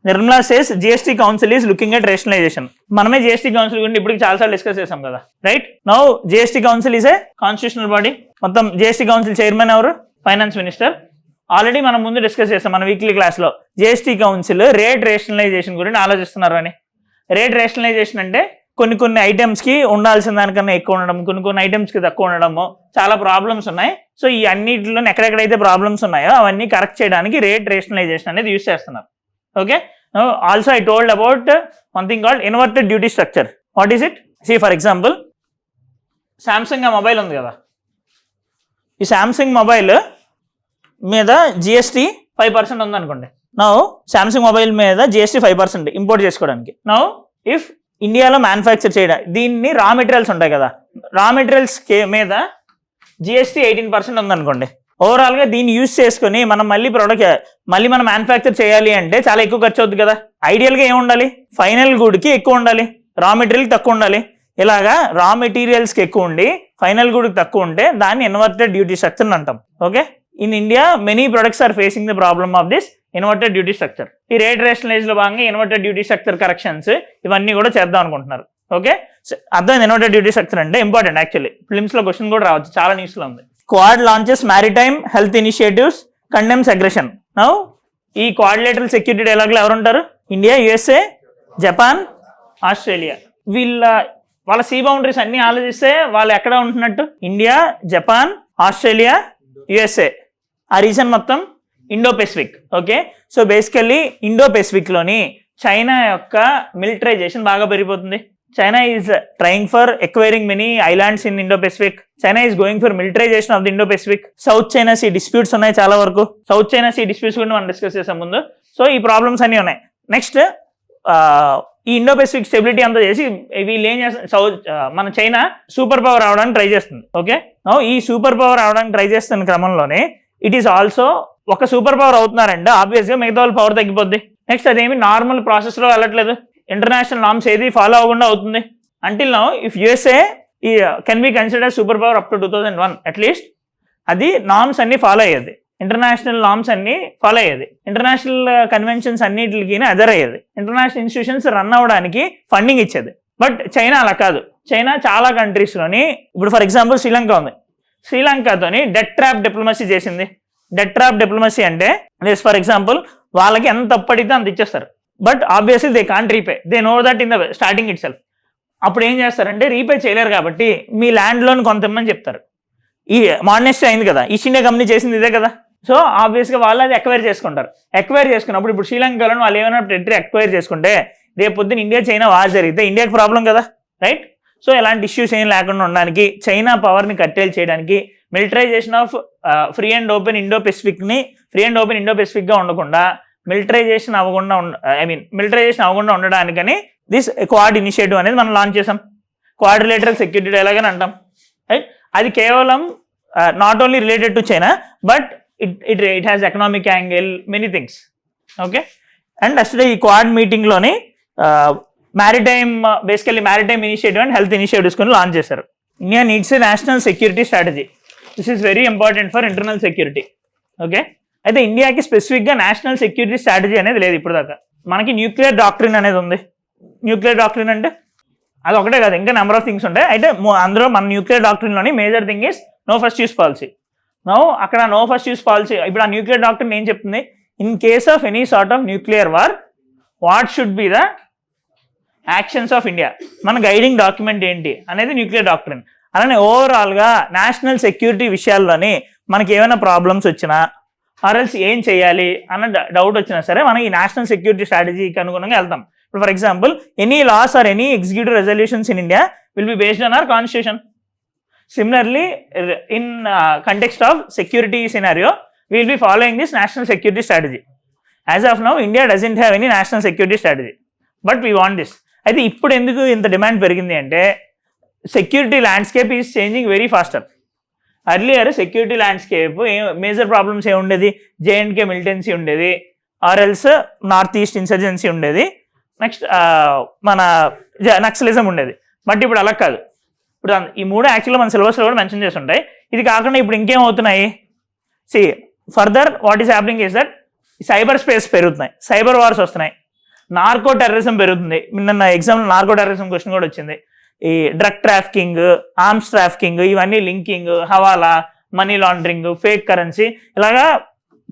Nirmala says GST council is looking at rationalisation. మనమే GST council గురించి ఇప్పుడు చాలాసార్లు డిస్కస్ చేసాం కదా, right? Now GST council is a constitutional body. మొత్తం జిఎస్టీ కౌన్సిల్ చైర్మన్ ఎవరు? Finance minister. ఆల్రెడీ మనం ముందు డిస్కస్ చేస్తాం మన వీక్లీ క్లాస్లో. జిఎస్టీ కౌన్సిల్ రేట్ రేషనలైజేషన్ గురించి ఆలోచిస్తున్నారు అని. రేట్ రేషనలైజేషన్ అంటే కొన్ని ఐటమ్స్కి ఉండాల్సిన దానికన్నా ఎక్కువ ఉండడం, కొన్ని ఐటమ్స్కి తక్కువ ఉండడము, చాలా ప్రాబ్లమ్స్ ఉన్నాయి. సో ఈ అన్నింటిలో ఎక్కడెక్కడైతే ప్రాబ్లమ్స్ ఉన్నాయో అవన్నీ కరెక్ట్ చేయడానికి రేట్ రేషనలైజేషన్ అనేది యూజ్ చేస్తున్నారు. Okay. Also I told about one thing called inverted duty structure. What is it? See for example Samsung mobile ఉంది కదా, ఈ శాంసంగ్ మొబైల్ మీద జిఎస్టీ 5% ఉందనుకోండి. నౌ శాంసంగ్ మొబైల్ మీద జిఎస్టీ 5% ఇంపోర్ట్ చేసుకోవడానికి. నౌ ఇఫ్ ఇండియాలో మ్యానుఫ్యాక్చర్ చేయడం, దీన్ని రా మెటీరియల్స్ ఉంటాయి కదా, రా మెటీరియల్స్ మీద జిఎస్టీ 18% ఉందనుకోండి. ఓవరాల్గా దీన్ని యూజ్ చేసుకుని మనం మళ్ళీ మనం మ్యానుఫ్యాక్చర్ చేయాలి అంటే చాలా ఎక్కువ ఖర్చు అవుతుంది కదా. ఐడియల్గా ఏమి ఉండాలి? ఫైనల్ గుడ్కి ఎక్కువ ఉండాలి, రా మెటీరియల్కి తక్కువ ఉండాలి. ఇలాగా రా మెటీరియల్స్కి ఎక్కువ ఉండి ఫైనల్ గుడ్కి తక్కువ ఉంటే దాన్ని ఇన్వర్టెడ్ డ్యూటీ స్ట్రక్చర్ అంటాం. Okay. In India many products are facing the problem of this inverted duty structure. ఈ రేట్ రేషనలైజ్లో భాగంగా ఇన్వర్టెడ్ డ్యూటీ స్ట్రక్చర్ కరెక్షన్స్ ఇవన్నీ కూడా చేద్దాం అనుకుంటున్నారు. ఓకే. అర్థం ఇన్వర్టెడ్ డ్యూటీ స్ట్రక్చర్ అంటే ఇంపార్టెంట్. యాక్చువల్లీ ఫిల్మ్స్లో క్వశ్చన్ కూడా రావచ్చు, చాలా న్యూస్లో ఉంది. Quad launches maritime health initiatives, condemns aggression. Now ఈ క్వాడ్రిలేటరల్ సెక్యూరిటీ డైలాగ్లో ఎవరు ఉంటారు? India, USA, Japan, Australia. వాళ్ళ సీ బౌండరీస్ అన్ని ఆలోచిస్తే వాళ్ళు ఎక్కడ ఉంటున్నట్టు? India, Japan, Australia, USA. ఆ రీజన్ మొత్తం Indo Pacific. Okay. So basically Indo పెసిఫిక్లోని చైనా యొక్క మిలిటరైజేషన్ బాగా పెరిగిపోతుంది. China is trying for acquiring many islands in Indo-Pacific. China is going for militarization of the Indo-Pacific. South China Sea disputes ఉన్నాయి చాలా వరకు. South China see disputes కూడా మనం discuss చేసాం ముందు. సో ఈ ప్రాబ్లమ్స్ అన్నీ ఉన్నాయి. నెక్స్ట్ ఈ ఇండో పెసిఫిక్ స్టెబిలిటీ అంతా చేసి వీళ్ళు ఏం చేస్తారు? మన చైనా సూపర్ పవర్ అవడానికి ట్రై చేస్తుంది. ఓకే. ఈ సూపర్ పవర్ అవడానికి ట్రై చేస్తున్న క్రమంలోనే ఇట్ ఈస్ ఆల్సో ఒక సూపర్ పవర్ అవుతున్నారంటే ఆబ్వియస్గా మిగతా వాళ్ళ పవర్ తగ్గిపోద్ది. నెక్స్ట్ అదేమి నార్మల్ ప్రాసెస్లో వెళ్ళట్లేదు, ఇంటర్నేషనల్ నామ్స్ ఏది ఫాలో అవ్వకుండా అవుతుంది. Until now if USA can be consider super power up to 2001 at least, అది నామ్స్ అన్ని ఫాలో అయ్యేది, ఇంటర్నేషనల్ నామ్స్ అన్ని ఫాలో అయ్యేది, ఇంటర్నేషనల్ కన్వెన్షన్స్ అన్నిటికి అదర్ అయ్యేది, ఇంటర్నేషనల్ ఇన్స్టిట్యూషన్స్ రన్ అవ్వడానికి ఫండింగ్ ఇచ్చేది. బట్ చైనా అలా కాదు. చైనా చాలా కంట్రీస్లోని, ఇప్పుడు ఫర్ ఎగ్జాంపుల్ శ్రీలంక ఉంది, శ్రీలంకతోని డెట్ ట్రాప్ డిప్లొమసీ చేసింది. డెట్ ట్రాప్ డిప్లొమసీ అంటే ఫర్ ఎగ్జాంపుల్ వాళ్ళకి ఎంత తప్పడితే అంత ఇచ్చేస్తారు. But obviously they can't repay, they know that in the starting it self. అప్పుడు ఏం చేస్తారంటే రీపే చేయలేరు కాబట్టి మీ ల్యాండ్ లోన్ కొంతమంది చెప్తారు. ఈ మాడ్నెస్ట్ అయింది కదా, ఈస్ట్ ఇండియా కంపెనీ చేసింది ఇదే కదా. సో ఆబ్వియస్గా వాళ్ళు అది ఎక్వైర్ చేసుకుంటారు. ఎక్వైర్ చేసుకున్నప్పుడు ఇప్పుడు శ్రీలంకలో వాళ్ళు ఏమైనా టెరిటరీ ఎక్వైర్ చేసుకుంటే రేపు పొద్దున ఇండియా చైనా వార్ జరిగితే ఇండియాకి ప్రాబ్లం కదా, రైట్? సో ఎలాంటి ఇష్యూస్ ఏం లేకుండా ఉండడానికి, చైనా పవర్ని కట్టేల్ చేయడానికి, militarization of free and open Indo పెసిఫిక్గా ఉండకుండా మిలిటరైజేషన్ అవ్వకుండా ఉండడానికని దిస్ క్వాడ్ ఇనిషియేటివ్ అనేది మనం లాంచ్ చేసాం. క్వాడ్రిలేటరల్ సెక్యూరిటీ డైలాగ్ అని అంటాం, రైట్? అది కేవలం not only related to China but it has economic angle, many things. Okay. And next ఈ క్వాడ్ మీటింగ్లోని basically maritime initiative and health initiatives కొని లాంచ్ చేశారు. India needs a national security strategy. This is very important for internal security. Okay. అయితే ఇండియాకి స్పెసిఫిక్గా national security strategy అనేది లేదు ఇప్పుడు దాకా. మనకి న్యూక్లియర్ డాక్ట్రిన్ అనేది ఉంది. న్యూక్లియర్ డాక్ట్రిన్ అంటే అది ఒకటే కాదు, ఇంకా నెంబర్ ఆఫ్ థింగ్స్ ఉంటాయి. అయితే అందులో మన న్యూక్లియర్ డాక్ట్రిన్లోని major thing is no first use policy. అక్కడ నో ఫస్ట్ యూస్ పాలసీ, ఇప్పుడు ఆ న్యూక్లియర్ డాక్ట్రిన్ ఏం చెప్తుంది? In case of any sort of nuclear war what should be the actions of India, మన గైడింగ్ డాక్యుమెంట్ ఏంటి అనేది nuclear doctrine. అలానే ఓవరాల్గా నేషనల్ సెక్యూరిటీ విషయాల్లోని మనకి ఏమైనా ప్రాబ్లమ్స్ వచ్చినా ఆర్ఎల్స్ ఏం చేయాలి అన్న డౌట్ వచ్చినా సరే మనం ఈ నేషనల్ సెక్యూరిటీ స్ట్రాటజీకి అనుగుణంగా వెళ్తాం. ఇప్పుడు for example any laws or any executive resolutions in India will be based on our constitution. Similarly in context of security scenario we will be following this national security strategy. As of now, India doesn't have any national security strategy, but we want this. అయితే ఇప్పుడు ఎందుకు ఇంత demand పెరిగింది అంటే security landscape is changing very faster. Earlier security landscape major problems ఏమి ఉండేది? J and K militancy ఉండేది, ఆర్ఎల్స్ నార్త్ ఈస్ట్ ఇన్సర్జెన్సీ ఉండేది, నెక్స్ట్ మన నక్సలిజం ఉండేది. బట్ ఇప్పుడు అలా కాదు. ఇప్పుడు ఈ మూడు యాక్చువల్గా మన సిలబస్లో కూడా మెన్షన్ చేసి ఉంటాయి. ఇది కాకుండా ఇప్పుడు ఇంకేమవుతున్నాయి? Further what is happening is that cyber space పెరుగుతున్నాయి, సైబర్ వార్స్ వస్తున్నాయి. నార్కో టెర్రరిజం పెరుగుతుంది. నిన్న ఎగ్జామ్లో నార్కో టెర్రరిజం క్వశ్చన్ కూడా వచ్చింది. ఈ డ్రగ్ ట్రాఫికింగ్, ఆర్మ్స్ ట్రాఫికింగ్, ఇవన్నీ linking, hawala, money laundering, fake currency, ఇలాగా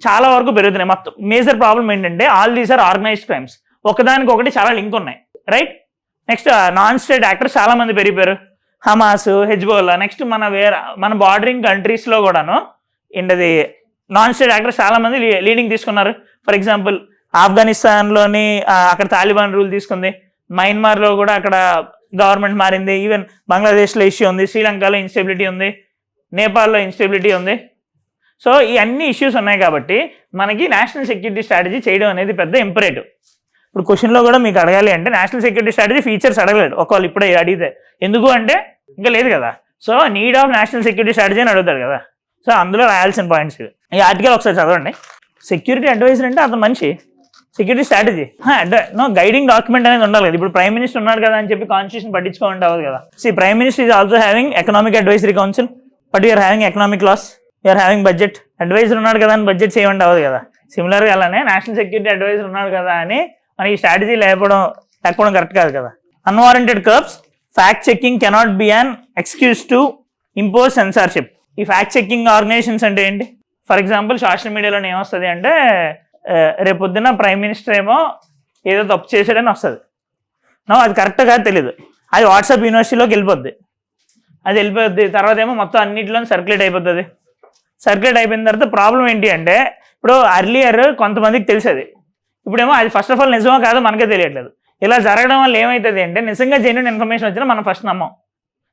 చాలా వరకు పెరుగుతున్నాయి. మొత్తం మేజర్ ప్రాబ్లం ఏంటంటే all these are organised crimes. ఒకదానికొకటి చాలా లింక్ ఉన్నాయి, right? Next non state actors చాలా మంది పెరిగిపోయారు. హమాస్, హెజ్బోల్లా, నెక్స్ట్ మన బార్డరింగ్ కంట్రీస్లో కూడాను ఏంటది నాన్ స్టేట్ యాక్టర్స్ చాలా మంది లీడింగ్ తీసుకున్నారు. ఫర్ ఎగ్జాంపుల్ ఆఫ్ఘనిస్తాన్లోని అక్కడ తాలిబాన్ రూల్ తీసుకుంది. మయన్మార్లో కూడా అక్కడ గవర్నమెంట్ మారింది. ఈవెన్ బంగ్లాదేశ్లో ఇష్యూ ఉంది, శ్రీలంకలో ఇన్స్టెబిలిటీ ఉంది, నేపాల్లో ఇన్స్టెబిలిటీ ఉంది. సో ఈ అన్ని ఇష్యూస్ ఉన్నాయి కాబట్టి మనకి నేషనల్ సెక్యూరిటీ స్ట్రాటజీ చేయడం అనేది పెద్ద ఇంపరేటివ్. ఇప్పుడు క్వశ్చన్లో కూడా మీకు అడగాలి అంటే నేషనల్ సెక్యూరిటీ స్ట్రాటజీ ఫీచర్స్ అడగలేడు ఒకవేళ ఇప్పుడే అడిగితే. ఎందుకు అంటే ఇంకా లేదు కదా. So need of national security strategy అని అడుగుతారు కదా. సో అందులో రాయాల్సిన పాయింట్స్ ఈ ఆర్టికల్ ఒకసారి చదవండి. సెక్యూరిటీ అడ్వైజర్ అంటే అతను మనిషి, సెక్యూరిటీ స్ట్రాటజీ గైడింగ్ డాక్యుమెంట్ అనేది ఉండాలి కదా. ఇప్పుడు ప్రైమ్ మినిస్టర్ ఉన్నాడు కదా అని చెప్పి కాన్స్టిట్యూషన్ పట్టించుకోవాలి అవ్వదు కదా. Prime minister is also having economic advisory council, but you are having economic laws, you are having budget. Adviser ఉన్నాడు కదా అని బడ్జెట్ చేయమంటే అవ్వదు కదా. సిమిలర్గా అలానే నేషనల్ సెక్యూరిటీ అడ్వైజర్ ఉన్నాడు కదా అని మనకి స్ట్రాటజీ లేకపోవడం కరెక్ట్ కాదు కదా. Unwarranted curbs, fact checking cannot be an excuse to impose censorship. ఈ ఫ్యాక్ట్ చెకింగ్ ఆర్గనైజేషన్స్ అంటే ఏంటి? ఫర్ ఎగ్జాంపుల్ సోషల్ మీడియాలో ఏమొస్తుంది అంటే రేపొద్దున ప్రైమ్ మినిస్టర్ ఏమో ఏదో తప్పు చేశాడని వస్తుంది. అది కరెక్ట్గా తెలియదు, అది వాట్సాప్ యూనివర్సిటీలోకి వెళ్ళిపోద్ది. తర్వాత ఏమో మొత్తం అన్నింటిలో సర్క్యులేట్ అయిపోతుంది. సర్క్యులేట్ అయిపోయిన తర్వాత ప్రాబ్లం ఏంటి అంటే ఇప్పుడు అర్లియర్ కొంతమందికి తెలిసేది, ఇప్పుడేమో అది ఫస్ట్ ఆఫ్ ఆల్ నిజమో కాదో మనకే తెలియట్లేదు. ఇలా జరగడం వల్ల ఏమవుతుంది అంటే నిజంగా జెన్యూన్ ఇన్ఫర్మేషన్ వచ్చినా మనం ఫస్ట్ నమ్మం.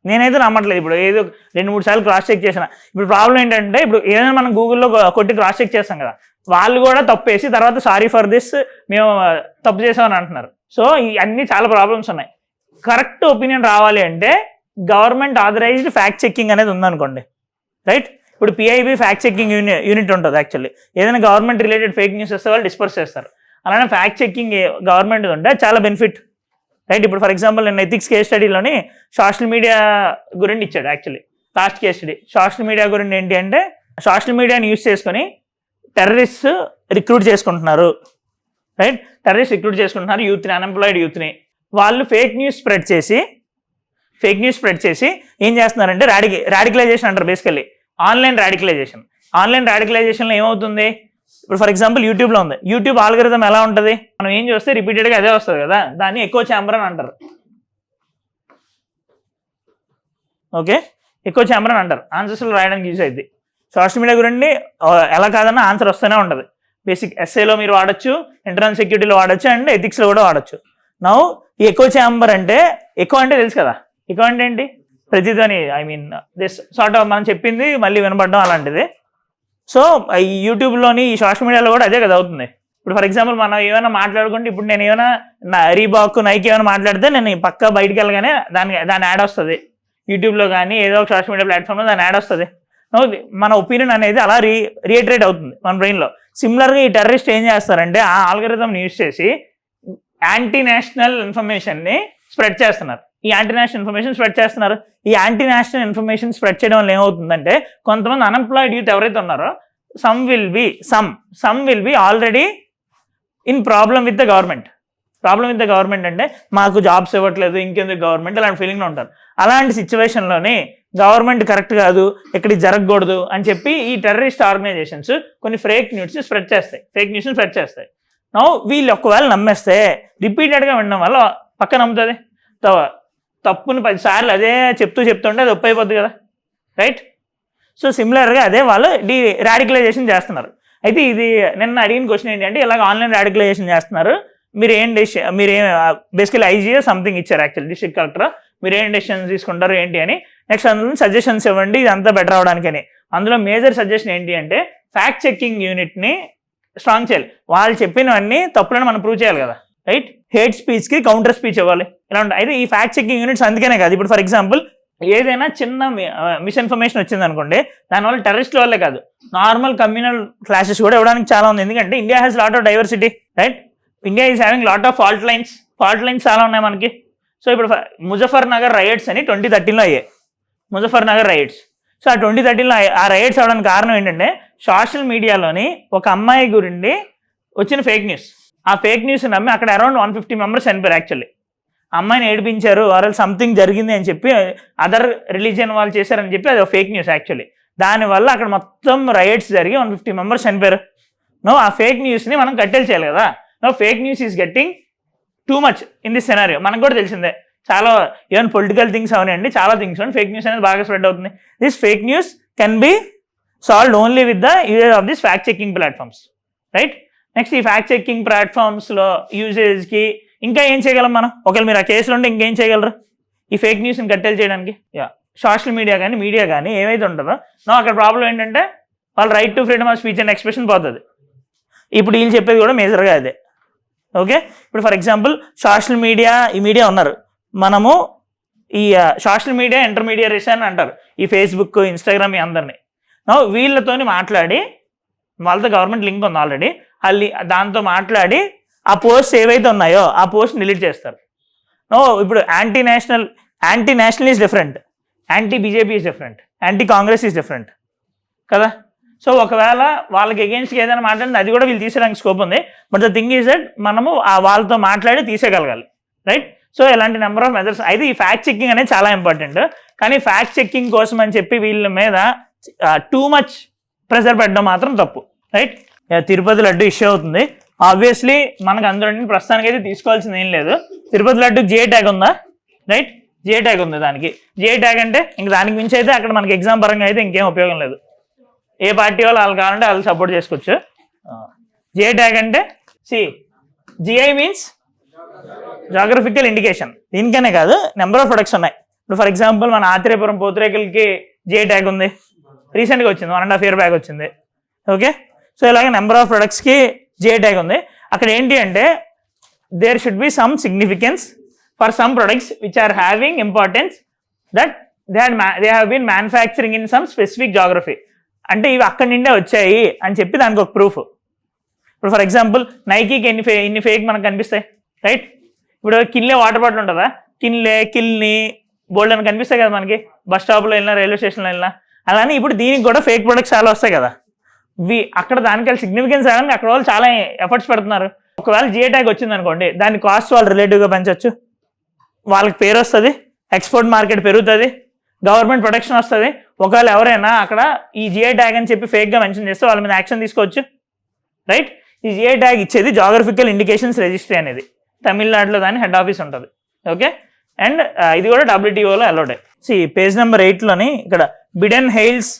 నేనైతే నమ్మట్లేదు. ఇప్పుడు ఏదో 2-3 సార్లు క్రాస్ చెక్ చేసిన. ఇప్పుడు ప్రాబ్లం ఏంటంటే ఇప్పుడు ఏదైనా మనం గూగుల్లో కొట్టి క్రాస్ చెక్ చేస్తాం కదా, వాళ్ళు కూడా తప్పేసి తర్వాత సారీ ఫర్ దిస్ మేము తప్పు చేసామని అంటున్నారు. సో ఇవన్నీ చాలా ప్రాబ్లమ్స్ ఉన్నాయి. కరెక్ట్ ఒపీనియన్ రావాలి అంటే గవర్నమెంట్ ఆథరైజ్డ్ ఫ్యాక్ట్ చెకింగ్ అనేది ఉందనుకోండి, రైట్? ఇప్పుడు పిఐబి ఫ్యాక్ట్ చెకింగ్ యూనిట్ ఉంటుంది. యాక్చువల్లీ ఏదైనా గవర్నమెంట్ రిలేటెడ్ ఫేక్ న్యూస్ వస్తే వాళ్ళు డిస్పర్స్ చేస్తారు. అలానే ఫ్యాక్ట్ చెకింగ్ గవర్నమెంట్ ఉంటే చాలా బెనిఫిట్, రైట్? ఇప్పుడు ఫర్ ఎగ్జాంపుల్ నేను ఎథిక్స్ కేస్ స్టడీలోని సోషల్ మీడియా గురించి ఇచ్చాడు. Actually last case study social media గురించి ఏంటి అంటే సోషల్ మీడియాని యూజ్ చేసుకొని టెర్రరిస్ట్ రిక్రూట్ చేసుకుంటున్నారు, రైట్? టెర్రరిస్ట్ రిక్రూట్ చేసుకుంటున్నారు యూత్ని, అన్ఎంప్లాయిడ్ యూత్ని. వాళ్ళు ఫేక్ న్యూస్ స్ప్రెడ్ చేసి ఏం చేస్తున్నారంటే రాడికలైజేషన్ అంటారు. బేసికల్లీ ఆన్లైన్ రాడికలైజేషన్లో ఏమవుతుంది? ఇప్పుడు ఫర్ ఎగ్జాంపుల్ యూట్యూబ్లో ఉంది. యూట్యూబ్ ఆల్గరిథం ఎలా ఉంటుంది? మనం ఏం చూస్తే రిపీటెడ్గా అదే వస్తుంది కదా, దాన్ని ఎకో ఛాంబర్ అని అంటారు. ఓకే, ఎకో ఛాంబర్ అని అంటారు. ఆన్సర్స్లో రాయడానికి యూజ్ అయింది. సోషల్ మీడియా గురించి ఎలా కాదన్నా ఆన్సర్ వస్తూనే ఉంటుంది. బేసిక్ ఎస్ఏలో మీరు వాడచ్చు, ఇంటర్నల్ సెక్యూరిటీలో వాడచ్చు, అండ్ ఎథిక్స్లో కూడా వాడచ్చు. నౌ ఈ ఎకో ఛాంబర్ అంటే ఎకో అంటే తెలుసు కదా, ఎకో అంటే ఏంటి? ప్రతిధ్వని, దిస్ సార్ట్ ఆఫ్ మనం చెప్పింది మళ్ళీ వినపడడం అలాంటిది. సో ఈ యూట్యూబ్లోని ఈ సోషల్ మీడియాలో కూడా అదే కదా అవుతుంది. ఇప్పుడు ఫర్ ఎగ్జాంపుల్ మనం ఏమైనా మాట్లాడుకుంటే, ఇప్పుడు నేను ఏమైనా రీబాక్, నైక్ ఏమైనా మాట్లాడితే నేను పక్క బయటికి వెళ్ళగానే దాని యాడ్ వస్తుంది. యూట్యూబ్లో కానీ ఏదో ఒక సోషల్ మీడియా ప్లాట్ఫామ్లో దాని యాడ్ వస్తుంది. మన ఒపీనియన్ అనేది అలా రీఇటరేట్ అవుతుంది మన బ్రెయిన్లో. సిమిలర్గా ఈ టెర్రరిస్ట్ ఏం చేస్తారంటే ఆ ఆల్గరిథంని యూజ్ చేసి యాంటీ నేషనల్ ఇన్ఫర్మేషన్ని స్ప్రెడ్ చేస్తున్నారు. ఈ యాంటీ నేషనల్ ఇన్ఫర్మేషన్ స్ప్రెడ్ చేయడం వల్ల ఏమవుతుందంటే కొంతమంది అన్ఎంప్లాయిడ్ యూత్ ఎవరైతే ఉన్నారో some will be already in problem with the government. అంటే మాకు జాబ్స్ ఇవ్వట్లేదు, ఇంకెందుకు గవర్నమెంట్, అలాంటి ఫీలింగ్లో ఉంటారు. అలాంటి సిచ్యువేషన్లోనే గవర్నమెంట్ కరెక్ట్ కాదు, ఎక్కడికి జరగకూడదు అని చెప్పి ఈ టెర్రరిస్ట్ ఆర్గనైజేషన్స్ కొన్ని ఫేక్ న్యూస్ని స్ప్రెడ్ చేస్తాయి. నౌ వీళ్ళు ఒకవేళ నమ్మేస్తే రిపీటెడ్గా వినడం వల్ల పక్క నమ్ముతుంది. తప్పుని 10 సార్లు అదే చెప్తుంటే అది ఒప్పు అయిపోద్ది కదా, రైట్? సో సిమిలర్గా అదే వాళ్ళు రాడికలైజేషన్ చేస్తున్నారు. అయితే ఇది నిన్న అడిగిన క్వశ్చన్ ఏంటంటే ఇలాగ ఆన్లైన్ రాడికలైజేషన్ చేస్తున్నారు, మీరేం బేసికలీ ఐజీఏ సంథింగ్ ఇచ్చారు యాక్చువల్లీ డిస్ట్రిక్ట్ కలెక్టర్, మీరు ఏం డెసిషన్స్ తీసుకుంటారు ఏంటి అని. నెక్స్ట్ అందులో సజెషన్స్ ఇవ్వండి ఇదంతా బెటర్ అవడానికని. అందులో మేజర్ సజెషన్ ఏంటి అంటే ఫ్యాక్ట్ చెకింగ్ యూనిట్ని స్ట్రాంగ్ చేయాలి. వాళ్ళు చెప్పినవన్నీ తప్పులను మనం ప్రూవ్ చేయాలి కదా, రైట్? హేట్ స్పీచ్కి కౌంటర్ స్పీచ్ ఇవ్వాలి, ఇలా ఉంటాయి. అయితే ఈ ఫ్యాక్ట్ చెకింగ్ యూనిట్స్ అందుకనే కాదు. ఇప్పుడు ఫర్ ఎగ్జాంపుల్ ఏదైనా చిన్న మిస్ఇన్ఫర్మేషన్ వచ్చింది అనుకోండి, దానివల్ల టెర్రరిస్టుల వల్లే కాదు నార్మల్ కమ్యూనల్ క్లాషెస్ కూడా ఇవ్వడానికి చాలా ఉంది. ఎందుకంటే India has lot of diversity, right? India is having lot of fault lines చాలా ఉన్నాయి మనకి. సో ఇప్పుడు ముజఫర్ నగర్ రైట్స్ అని 2013లో అయ్యాయి, ముజఫర్ నగర్ రైట్స్. సో ఆ 2013లో ఆ రైట్స్ అవడానికి కారణం ఏంటంటే సోషల్ మీడియాలోని ఒక అమ్మాయి గురించి వచ్చిన ఫేక్ న్యూస్. ఆ ఫేక్ న్యూస్ నమ్మి అక్కడ అరౌండ్ 150 మెంబర్స్ చనిపోయారు యాక్చువల్లీ. అమ్మాయిని ఏడిపించారు ఆర్ సంథింగ్ జరిగింది అని చెప్పి అదర్ రిలీజియన్ వాళ్ళు చేశారని చెప్పి అది ఫేక్ న్యూస్ యాక్చువల్లీ. దానివల్ల అక్కడ మొత్తం రైట్స్ జరిగి 150 మెంబర్స్ చనిపోయారు. ఆ ఫేక్ న్యూస్ని మనం కట్టెలు చేయాలి కదా. Fake news is getting too much in this scenario. మనకు కూడా తెలిసిందే చాలా ఈవెన్ పొలిటికల్ థింగ్స్ అవనండి, చాలా థింగ్స్ అవన్నీ ఫేక్ న్యూస్ అనేది బాగా స్ప్రెడ్ అవుతుంది. This fake news can be solved only with the uses of this fact checking platforms, right. Next ఈ ఫ్యాక్ట్ చెకింగ్ ప్లాట్ఫామ్స్లో యూజేజ్కి ఇంకా ఏం చేయగలం మనం? ఒకవేళ మీరు ఆ కేసులో ఉంటే ఇంకేం చేయగలరు ఈ ఫేక్ న్యూస్ని కట్టెలు చేయడానికి? సోషల్ మీడియా కానీ మీడియా కానీ ఏమైతే ఉంటుందో అక్కడ ప్రాబ్లం ఏంటంటే వాళ్ళ right to freedom of speech and expression పోతుంది. ఇప్పుడు వీళ్ళు చెప్పేది కూడా మేజర్గా అదే. ఓకే, ఇప్పుడు ఫర్ ఎగ్జాంపుల్ సోషల్ మీడియా, ఈ మీడియా ఉన్నారు, మనము ఈ సోషల్ మీడియా ఇంటర్మీడియరీస్ అని అంటారు, ఈ ఫేస్బుక్ ఇన్స్టాగ్రామ్ అందరినీ. వీళ్ళతోని మాట్లాడి, వాళ్ళతో గవర్నమెంట్ లింక్ ఉంది ఆల్రెడీ, దాంతో మాట్లాడి ఆ పోస్ట్ ఏవైతే ఉన్నాయో ఆ పోస్ట్ డిలీట్ చేస్తారు. ఇప్పుడు anti national is different, anti BJP is different, anti Congress is different కదా. సో ఒకవేళ వాళ్ళకి అగేన్స్ట్గా ఏదైనా మాట్లాడింది అది కూడా వీళ్ళు తీసేయడానికి స్కోప్ ఉంది. But the thing is that మనము వాళ్ళతో మాట్లాడి తీసేయగలగాలి, రైట్. సో ఇలాంటి నెంబర్ ఆఫ్ మెథడ్స్. అయితే ఈ ఫ్యాక్ట్ చెకింగ్ అనేది చాలా ఇంపార్టెంట్. కానీ ఫ్యాక్ట్ చెకింగ్ కోసం అని చెప్పి వీళ్ళ మీద టూ మచ్ ప్రెషర్ పెట్టడం మాత్రం తప్పు, రైట్. తిరుపతి లడ్డు ఇష్యూ అవుతుంది. ఆబ్వియస్లీ మనకు అందులో ప్రస్తుతానికి అయితే తీసుకోవాల్సింది ఏం లేదు. తిరుపతి లడ్డు జిఐ ట్యాగ్ ఉందా? రైట్, జిఐ ట్యాగ్ ఉంది. దానికి జిఐ ట్యాగ్ అంటే ఇంక దానికి మించి అయితే అక్కడ మనకి ఎగ్జామ్ పరంగా అయితే ఇంకేం ఉపయోగం లేదు. ఏ పార్టీ వాళ్ళు కావాలంటే వాళ్ళు సపోర్ట్ చేసుకోవచ్చు. జిఐ ట్యాగ్ అంటే జిఐ మీన్స్ జాగ్రఫికల్ ఇండికేషన్. దీనికనే కాదు, నెంబర్ ఆఫ్ ప్రొడక్ట్స్ ఉన్నాయి. ఇప్పుడు ఫర్ ఎగ్జాంపుల్ మన ఆత్రేయపురం పూతరేకులకి జిఐ ట్యాగ్ ఉంది, రీసెంట్గా వచ్చింది, 1.5 year బ్యాక్ వచ్చింది. ఓకే, సో ఇలాగే నెంబర్ ఆఫ్ ప్రొడక్ట్స్కి జిఐ ట్యాగ్ ఉంది. అక్కడ ఏంటి అంటే there should be some significance for some products which are having importance that they have been manufacturing in some specific geography. అంటే ఇవి అక్కడి నిండే వచ్చాయి అని చెప్పి దానికి ఒక ప్రూఫ్. ఇప్పుడు ఫర్ ఎగ్జాంపుల్ నైకీకి ఎన్ని ఫేక్ మనకు కనిపిస్తాయి, రైట్. ఇప్పుడు కిన్లే వాటర్ బాటిల్ ఉంటుందా, కిల్ని బోల్డ్ అని కనిపిస్తాయి కదా మనకి, బస్ స్టాప్లో వెళ్ళినా రైల్వే స్టేషన్లో వెళ్ళినా. అలానే ఇప్పుడు దీనికి కూడా ఫేక్ ప్రొడక్ట్స్ చాలా వస్తాయి కదా. అక్కడ దానికి సిగ్నిఫికెన్స్ రావడానికి అక్కడ వాళ్ళు చాలా ఎఫర్ట్స్ పెడుతున్నారు. ఒకవేళ జిఐ ట్యాగ్ వచ్చింది అనుకోండి, దాని కాస్ట్ వాళ్ళు రిలేటివ్గా పెంచవచ్చు, వాళ్ళకి పేరు వస్తుంది, ఎక్స్పోర్ట్ మార్కెట్ పెరుగుతుంది, గవర్నమెంట్ ప్రొటెక్షన్ వస్తుంది. ఒకవేళ ఎవరైనా అక్కడ ఈ జిఐ ట్యాగ్ అని చెప్పి ఫేక్గా మెన్షన్ చేస్తే వాళ్ళ మీద యాక్షన్ తీసుకోవచ్చు, రైట్. ఈ జిఐ ట్యాగ్ ఇచ్చేది జాగ్రఫికల్ ఇండికేషన్స్ రిజిస్ట్రీ అనేది, తమిళనాడులో దాని హెడ్ ఆఫీస్ ఉంటుంది. ఓకే, అండ్ ఇది కూడా WTOలో అలౌడ్. పేజ్ నెంబర్ 8లోని ఇక్కడ Biden hails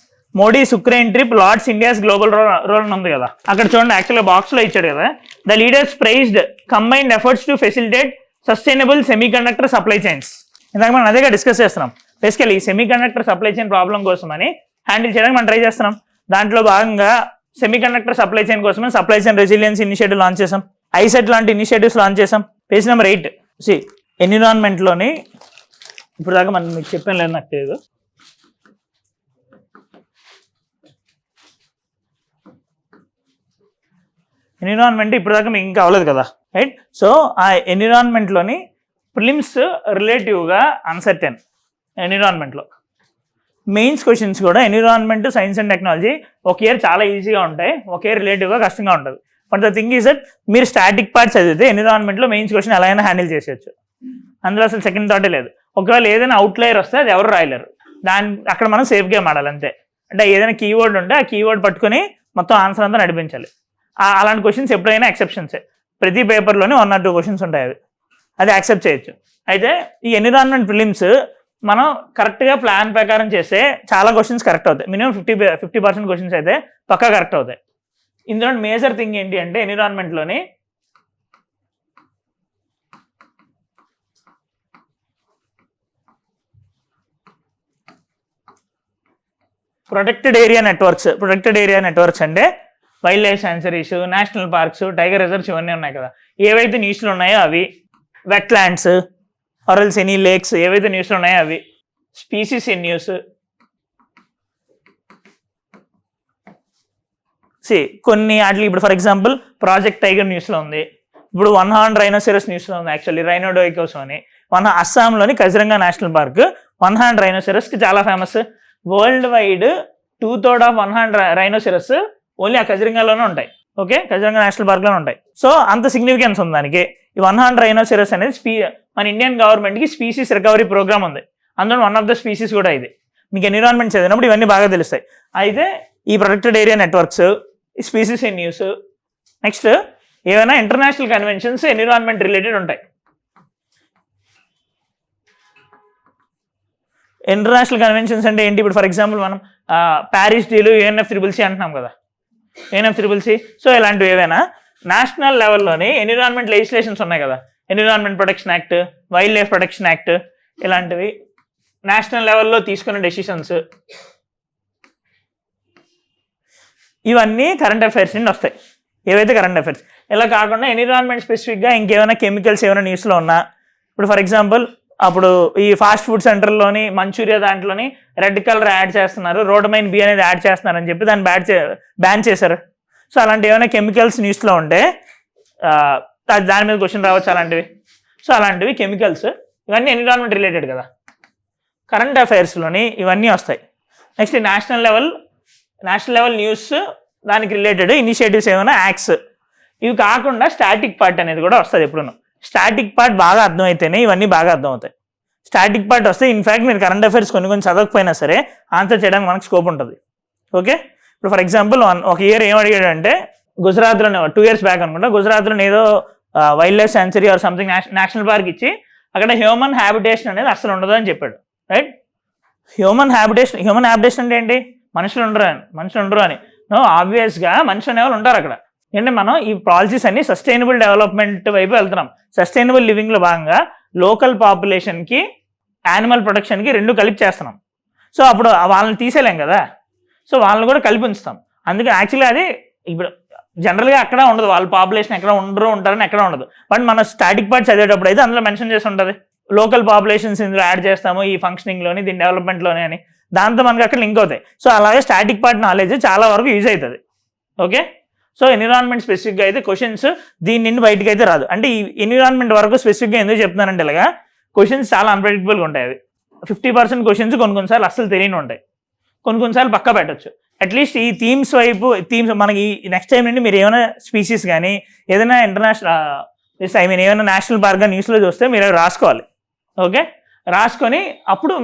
Modi's Ukraine trip lauds India's global role అని ఉంది కదా. అక్కడ చూడండి, యాక్చువల్గా బాక్స్లో ఇచ్చాడు కదా, the leaders praised combined efforts to facilitate sustainable semiconductor supply chains. ఇందాక మనం అదేగా డిస్కస్ చేస్తున్నాం. బేసికలీ ఈ సెమీకండక్టర్ సప్లై చైన్ ప్రాబ్లం కోసం అని హ్యాండిల్ చేయడానికి మనం ట్రై చేస్తున్నాం. దాంట్లో భాగంగా సెమీకండక్టర్ సప్లై చైన్ కోసమే supply chain resilience initiative launch చేసాం, ఐసెట్ లాంటి ఇనిషియేటివ్స్ లాంచ్ చేసాం. పేజ్ నెంబర్ 8 ఎన్విరాన్మెంట్లోని ఇప్పుడు దాకా మనం మీకు చెప్పాను లేదు నాకు తెలియదు. ఎన్విరాన్మెంట్ ఇప్పుడు దాకా మీకు ఇంకా అవ్వలేదు కదా, రైట్. సో ఆ ఎన్విరాన్మెంట్లోని ప్రిలిమ్స్ రిలేటివ్గా అన్సర్టెన్. ఎన్విరాన్మెంట్లో మెయిన్స్ క్వశ్చన్స్ కూడా ఎన్విరాన్మెంట్, సైన్స్ అండ్ టెక్నాలజీ ఒక ఇయర్ చాలా ఈజీగా ఉంటాయి, ఒక ఇయర్ రిలేటివ్గా కష్టంగా ఉంటుంది. But the thing is that మీరు స్టాటిక్ పార్ట్స్ చదివితే ఎన్విరాన్మెంట్లో మెయిన్స్ క్వశ్చన్ ఎలా అయినా హ్యాండిల్ చేసేయచ్చు, అందులో అసలు సెకండ్ థాటే లేదు. ఒకవేళ ఏదైనా అవుట్లైర్ వస్తే అది ఎవరు రాయలేరు, అక్కడ మనం సేఫ్ గేమ్ ఆడాలి అంతే. అంటే ఏదైనా కీవర్డ్ ఉంటే ఆ కీవర్డ్ పట్టుకొని మొత్తం ఆన్సర్ అంతా నడిపించాలి. అలాంటి క్వశ్చన్స్ ఎప్పుడైనా ఎక్సెప్షన్సే, ప్రతి పేపర్లోనే 1 or 2 క్వశ్చన్స్ ఉంటాయి, అది యాక్సెప్ట్ చేయొచ్చు. అయితే ఈ ఎన్విరాన్మెంట్ ప్రిలిమ్స్ మనం కరెక్ట్గా ప్లాన్ ప్రకారం చేస్తే చాలా క్వశ్చన్స్ కరెక్ట్ అవుతాయి. మినిమం 50% క్వశ్చన్స్ అయితే పక్కా కరెక్ట్ అవుతాయి. ఇందులో మేజర్ థింగ్ ఏంటి అంటే ఎన్విరాన్మెంట్లోని ప్రొటెక్టెడ్ ఏరియా నెట్వర్క్స్ అంటే wild life sanctuaries, national parks, tiger reserves ఇవన్నీ ఉన్నాయి కదా. ఏవైతే న్యూస్లో ఉన్నాయో అవి, వెట్ ల్యాండ్స్ ఆర్ఎల్స్ ఎనీ లేక్స్ ఏవైతే న్యూస్లో ఉన్నాయో అవి, స్పీసీస్ ఇన్ న్యూస్. కొన్ని వాటికి ఇప్పుడు ఫర్ ఎగ్జాంపుల్ ప్రాజెక్ట్ టైగర్ న్యూస్లో ఉంది, ఇప్పుడు 1 horn రైనోసెరస్ న్యూస్లో ఉంది. యాక్చువల్లీ రైనోడోయికోస్ అని అస్సాంలోని కజిరంగా నేషనల్ పార్క్ 1 horn రైనోసెరస్కి చాలా famous. World wide 2/3 of 1 horn rhinoceros only ఆ కజిరంగాలోనే ఉంటాయి. ఓకే, కజిరంగా నేషనల్ పార్క్లో ఉంటాయి. సో అంత సిగ్నిఫికెన్స్ ఉంది దానికి. ఈ 100 రైనోసెరస్ అనేది మన ఇండియన్ గవర్నమెంట్కి స్పీసీస్ రికవరీ ప్రోగ్రామ్ ఉంది, అందులో వన్ ఆఫ్ ద స్పీసీస్ కూడా ఇది. మీకు ఎన్విరాన్మెంట్ చదివినప్పుడు ఇవన్నీ బాగా తెలుస్తాయి. అయితే ఈ ప్రొటెక్టెడ్ ఏరియా నెట్వర్క్స్, ఈ స్పీసీస్ ఇన్ యూస్, నెక్స్ట్ ఏమైనా ఇంటర్నేషనల్ కన్వెన్షన్స్ ఎన్విరాన్మెంట్ రిలేటెడ్ ఉంటాయి. ఇంటర్నేషనల్ కన్వెన్షన్స్ అంటే ఏంటి? ఇప్పుడు ఫర్ ఎగ్జాంపుల్ మనం ప్యారిస్ డీలు, UNFCCC అంటున్నాం కదా, UNFCCC. సో ఇలాంటివి ఏవైనా నేషనల్ లెవెల్లోని ఎన్విరాన్మెంట్ లెజిస్లేషన్స్ ఉన్నాయి కదా, environment protection act, wild life protection act, ఇలాంటివి నేషనల్ లెవెల్లో తీసుకున్న డెసిషన్స్, ఇవన్నీ కరెంట్ అఫైర్స్ నుండి వస్తాయి. ఏవైతే కరెంట్ అఫైర్స్, ఇలా కాకుండా ఎన్విరాన్మెంట్ స్పెసిఫిక్గా ఇంకేమైనా కెమికల్స్ ఏమైనా న్యూస్లో ఉన్నా, ఇప్పుడు ఫర్ ఎగ్జాంపుల్ అప్పుడు ఈ ఫాస్ట్ ఫుడ్ సెంటర్లోని మంచూరియా దాంట్లోని రెడ్ కలర్ యాడ్ చేస్తున్నారు, రోడమైన్ బి అనేది యాడ్ చేస్తున్నారు అని చెప్పి దాన్ని బ్యాన్ చేశారు. సో అలాంటి ఏమైనా కెమికల్స్ న్యూస్లో ఉంటే దాని మీద క్వశ్చన్ రావచ్చు అలాంటివి. సో అలాంటివి కెమికల్స్, ఇవన్నీ ఎన్విరాన్మెంట్ రిలేటెడ్ కదా, కరెంట్ అఫైర్స్లోని ఇవన్నీ వస్తాయి. నెక్స్ట్ నేషనల్ లెవెల్ న్యూస్, దానికి రిలేటెడ్ ఇనిషియేటివ్స్ ఏమైనా యాక్ట్స్, ఇవి కాకుండా స్టాటిక్ పార్ట్ అనేది కూడా వస్తుంది. ఎప్పుడున్నా స్టాటిక్ పార్ట్ బాగా అర్థమైతేనే ఇవన్నీ బాగా అర్థమవుతాయి. స్టాటిక్ పార్ట్ వస్తే ఇన్ఫ్యాక్ట్ మీరు కరెంట్ అఫైర్స్ కొన్ని చదవకపోయినా సరే ఆన్సర్ చేయడానికి మనకు స్కోప్ ఉంటుంది. ఓకే, ఇప్పుడు ఫర్ ఎగ్జాంపుల్ ఒక ఇయర్ ఏం అడిగాడంటే, గుజరాత్లోనే 2 years బ్యాక్ అనుకుంటా, గుజరాత్లో ఏదో wild life century or something national park ఇచ్చి అక్కడ హ్యూమన్ హ్యాబిటేషన్ అనేది అసలు ఉండదు అని చెప్పాడు. రైట్, హ్యూమన్ హ్యాబిటేషన్ అంటే ఏంటి? మనుషులు ఉండరు అని. ఆబ్వియస్గా మనుషులు అనేవాళ్ళు ఉంటారు అక్కడ. అంటే మనం ఈ పాలసీస్ అన్ని సస్టైనబుల్ డెవలప్మెంట్ వైపు వెళ్తున్నాం. సస్టైనబుల్ లివింగ్లో భాగంగా లోకల్ పాపులేషన్కి, యానిమల్ ప్రొటెక్షన్కి 2 కలిపి చేస్తున్నాం. సో అప్పుడు వాళ్ళని తీసేలేం కదా, సో వాళ్ళని కూడా కలిపి ఉంచుతాం. అందుకే యాక్చువల్లీ అది ఇప్పుడు జనరల్గా ఎక్కడ ఉండదు, వాళ్ళ పాపులేషన్ ఎక్కడ ఉంటారని ఎక్కడ ఉండదు. బట్ మన స్టాటిక్ పార్ట్ చదివేటప్పుడు అయితే అందులో మెన్షన్ చేసి ఉంటుంది, లోకల్ పాపులేషన్స్ ఇందులో యాడ్ చేస్తాము ఈ ఫంక్షనింగ్లోని, దీని డెవలప్మెంట్లోని అని. దాంతో మనకి అక్కడ లింక్ అవుతాయి. సో అలాగే స్టాటిక్ పార్ట్ నాలెడ్జ్ చాలా వరకు యూజ్ అవుతుంది. ఓకే, సో ఎన్విరాన్మెంట్ స్పెసిఫిక్గా అయితే క్వశ్చన్స్ దీని నుండి బయటకు అయితే రాదు. అంటే ఈ ఎన్విరాన్మెంట్ వరకు స్పెసిఫిక్గా ఎందుకు చెప్తున్నానంటే ఇలాగా క్వశ్చన్స్ చాలా అన్ప్రెడిక్టబుల్గా ఉంటాయి. అవి 50% క్వశ్చన్స్ కొన్నిసార్లు అస్సలు తెలియని ఉంటాయి, కొన్నిసార్లు పక్కా పెట్టచ్చు. అట్లీస్ట్ ఈ థీమ్స్ మనకి నెక్స్ట్ టైం నుండి మీరు ఏమైనా స్పీసీస్ కానీ ఏదైనా ఏమైనా నేషనల్ పార్క్గా న్యూస్లో చూస్తే మీరు అవి రాసుకోవాలి. ఓకే, రాసుకొని అప్పుడు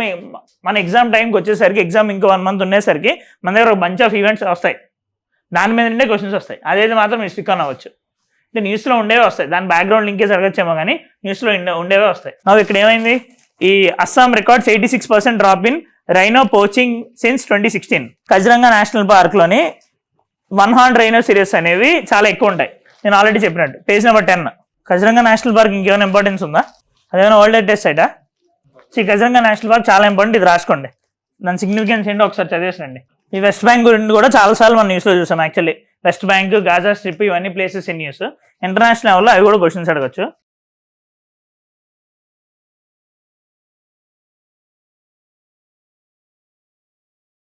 మన ఎగ్జామ్ టైంకి వచ్చేసరికి, ఎగ్జామ్ ఇంకో 1 month ఉండేసరికి మన దగ్గర ఒక బంచ్ ఆఫ్ ఈవెంట్స్ వస్తాయి, దాని మీద నుండే క్వశ్చన్స్ వస్తాయి. అదైతే మాత్రం మీరు స్టిక్ ఆన్ అవ్వచ్చు. అంటే న్యూస్లో ఉండేవే వస్తాయి, దాని బ్యాక్గ్రౌండ్ లింకేజ్ అడగచ్చేమో కానీ న్యూస్లో ఉండేవే వస్తాయి. ఇక్కడ ఏమైంది, ఈ Assam records 86% drop in rhino poaching since 2016. Kaziranga national పార్క్లోని 100 రైనో సిరీస్ అనేవి చాలా ఎక్కువ ఉంటాయి. నేను ఆల్రెడీ చెప్పినట్టు page number 10. Kaziranga national park ఇంకేమైనా ఇంపార్టెన్స్ ఉందా? అదేమైనా వరల్డ్ హెరిటేజ్ సైటా? కజిరంగా నేషనల్ పార్క్ చాలా ఇంపార్టెంట్, ఇది రాసుకోండి. దాని సిగ్నిఫికెన్స్ ఏంటో ఒకసారి చదివేసండి. ఈ వెస్ట్ బ్యాంక్ గురించి కూడా చాలాసార్లు మనం న్యూస్లో చూసాం. Actually west bank, Gaza strip, ఇవన్నీ ప్లేసెస్ ఇన్ న్యూస్. ఇంటర్నేషనల్ లెవెల్లో అవి కూడా క్వశ్చన్స్ అడగచ్చు.